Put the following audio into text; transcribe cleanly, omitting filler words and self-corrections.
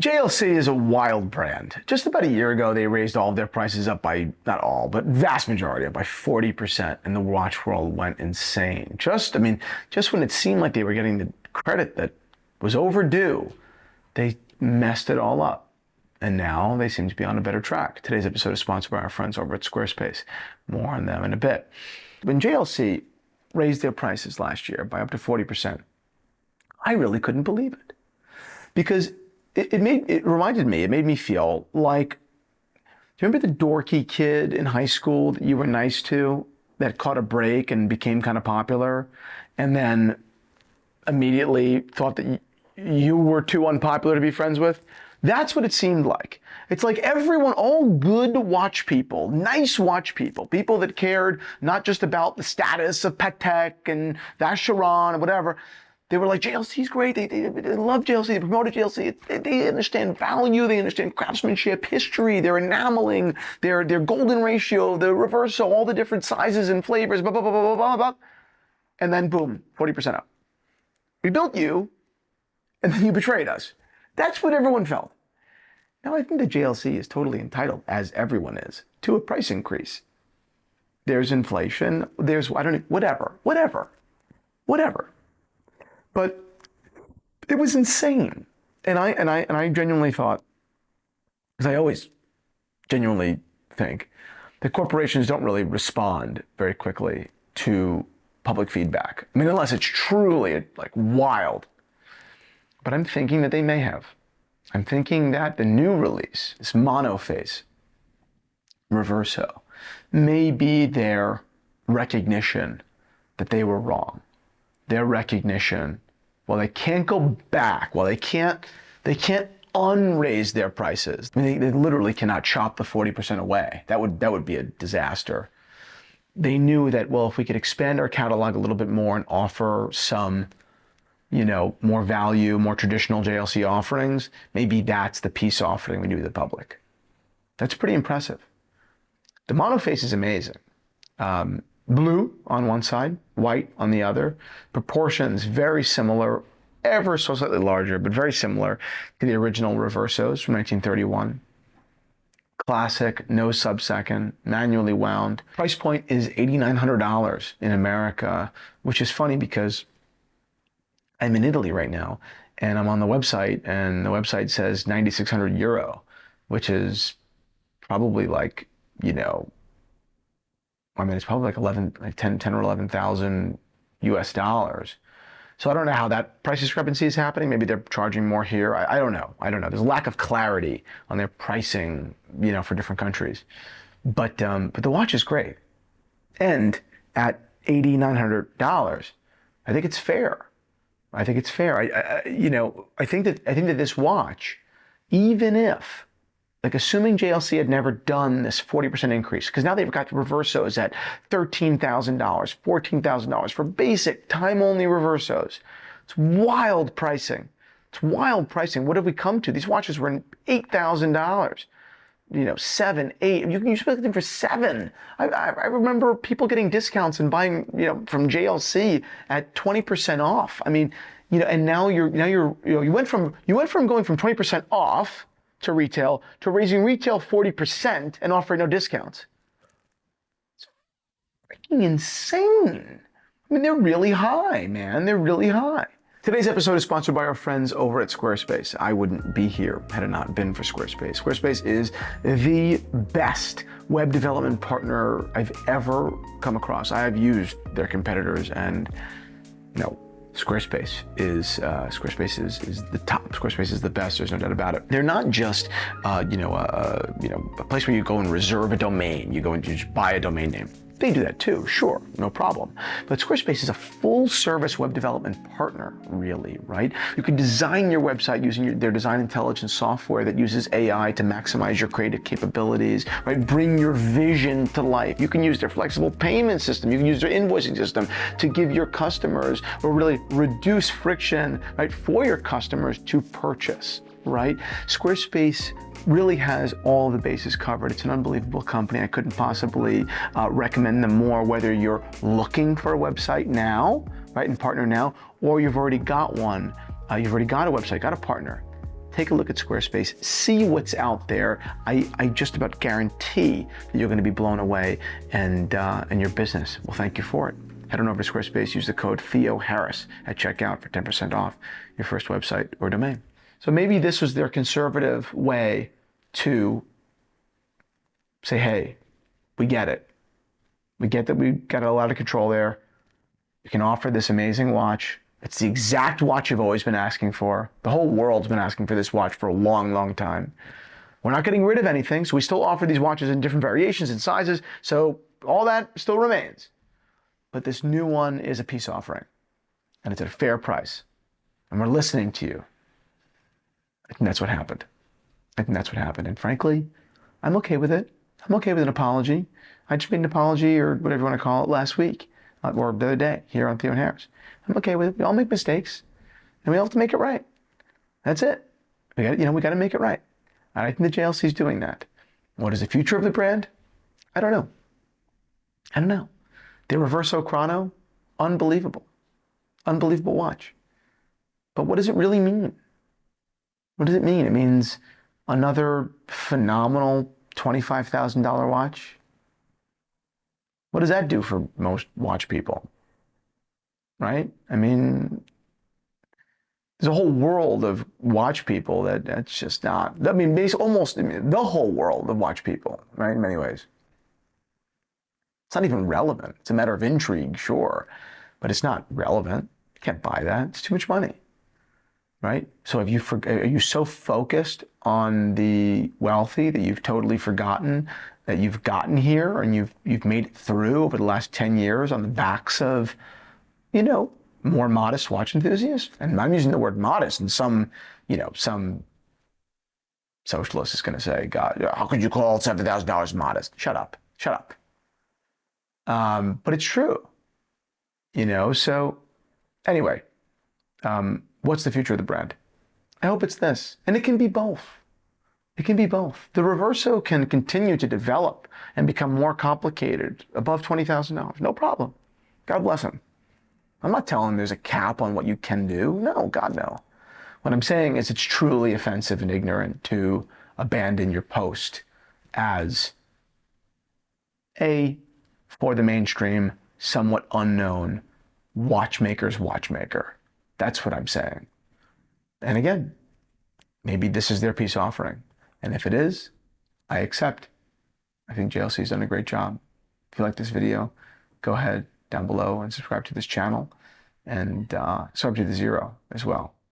JLC is a wild brand. Just about a year ago, they raised all of their prices up by, not all, but vast majority up by 40%, and the watch world went insane. Just when it seemed like they were getting the credit that was overdue, they messed it all up. And now they seem to be on a better track. Today's episode is sponsored by our friends over at Squarespace. More on them in a bit. When JLC raised their prices last year by up to 40%, I really couldn't believe it. Because it made me feel like, do you remember the dorky kid in high school that you were nice to, that caught a break and became kind of popular, and then immediately thought that you were too unpopular to be friends with? That's what it seemed like. It's like everyone, all good watch people, nice watch people, people that cared not just about the status of Patek and Vacheron or whatever. They were like, JLC's great. They love JLC. They promoted JLC. They understand value. They understand craftsmanship, history, their enameling, their golden ratio, the Reverso, all the different sizes and flavors, blah, blah, blah, blah, blah, blah. And then boom, 40% up. We built you, and then you betrayed us. That's what everyone felt. Now I think the JLC is totally entitled, as everyone is, to a price increase. There's inflation. There's, whatever. But it was insane. And I genuinely thought, because I always genuinely think that corporations don't really respond very quickly to public feedback. I mean, unless it's truly like wild. But I'm thinking that they may have. I'm thinking that the new release, this Monoface Reverso, may be their recognition that they were wrong. Their recognition, well, they can't go back. Well, they can't unraise their prices. I mean, they literally cannot chop the 40% away. That would be a disaster. They knew that, well, if we could expand our catalog a little bit more and offer some, more value, more traditional JLC offerings, maybe that's the peace offering we do to the public. That's pretty impressive. The Monoface is amazing. Blue on one side, white on the other. Proportions very similar, ever so slightly larger, but very similar to the original Reversos from 1931. Classic, no sub-second, manually wound. Price point is $8,900 in America, which is funny because I'm in Italy right now, and I'm on the website, and the website says 9,600 euro, which is probably like, it's probably like 10 or 11,000 US dollars. So I don't know how that price discrepancy is happening. Maybe they're charging more here. I don't know. There's a lack of clarity on their pricing, for different countries. But the watch is great. And at $8,900, I think it's fair. I think that this watch, even if, like, assuming JLC had never done this 40% increase, because now they've got the Reversos at $13,000, $14,000 for basic time-only Reversos. It's wild pricing. What have we come to? These watches were $8,000. $7,000, $8,000. You can get them for $7,000. I remember people getting discounts and buying, from JLC at 20% off. I mean, and now you went from going from 20% off to retail to raising retail 40% and offering no discounts. It's freaking insane. I mean, they're really high, man. They're really high. Today's episode is sponsored by our friends over at Squarespace. I wouldn't be here had it not been for Squarespace. Squarespace is the best web development partner I've ever come across. I have used their competitors, and Squarespace is the top. Squarespace is the best. There's no doubt about it. They're not just a place where you go and reserve a domain. You go and you just buy a domain name. They do that too, sure, no problem. But Squarespace is a full-service web development partner, really, right? You can design your website using their design intelligence software that uses AI to maximize your creative capabilities, right? Bring your vision to life. You can use their flexible payment system. You can use their invoicing system to give your customers, or really reduce friction, right, for your customers to purchase, right? Squarespace really has all the bases covered. It's an unbelievable company. I couldn't possibly recommend them more, whether you're looking for a website now, right, and partner now, or you've already got one, you've already got a website, got a partner. take a look at Squarespace, see what's out there. I just about guarantee that you're going to be blown away, and your business will thank you for it. Head on over to Squarespace, use the code TheoHarris at checkout for 10% off your first website or domain. So maybe this was their conservative way to say, hey, we get it. We get that we got a lot of control there. We can offer this amazing watch. It's the exact watch you've always been asking for. The whole world's been asking for this watch for a long, long time. We're not getting rid of anything, so we still offer these watches in different variations and sizes, so all that still remains. But this new one is a peace offering, and it's at a fair price, and we're listening to you. I think that's what happened. And frankly, I'm okay with it. I'm okay with an apology. I just made an apology, or whatever you want to call it, last week, or the other day, here on Theo and Harris. I'm okay with it. We all make mistakes, and we all have to make it right. That's it. We got to make it right. And I think the JLC is doing that. What is the future of the brand? I don't know. The Reverso Chrono, unbelievable. Unbelievable watch. But what does it really mean? What does it mean? It means another phenomenal $25,000 watch. What does that do for most watch people? Right? I mean, there's a whole world of watch people that's just not, the whole world of watch people, right? In many ways. It's not even relevant. It's a matter of intrigue, sure, but it's not relevant. You can't buy that. It's too much money, right? So are you so focused on the wealthy that you've totally forgotten that you've gotten here and you've made it through over the last 10 years on the backs of, more modest watch enthusiasts? And I'm using the word modest, and some socialist is going to say, God, how could you call $7,000 modest? Shut up. But it's true, so anyway, what's the future of the brand? I hope it's this, and it can be both. The Reverso can continue to develop and become more complicated above $20,000. No problem. God bless him. I'm not telling there's a cap on what you can do. No, God, no. What I'm saying is it's truly offensive and ignorant to abandon your post as for the mainstream, somewhat unknown watchmaker's watchmaker. That's what I'm saying. And again, maybe this is their peace offering. And if it is, I accept. I think JLC's done a great job. If you like this video, go ahead down below and subscribe to this channel, and subscribe to The Zero as well.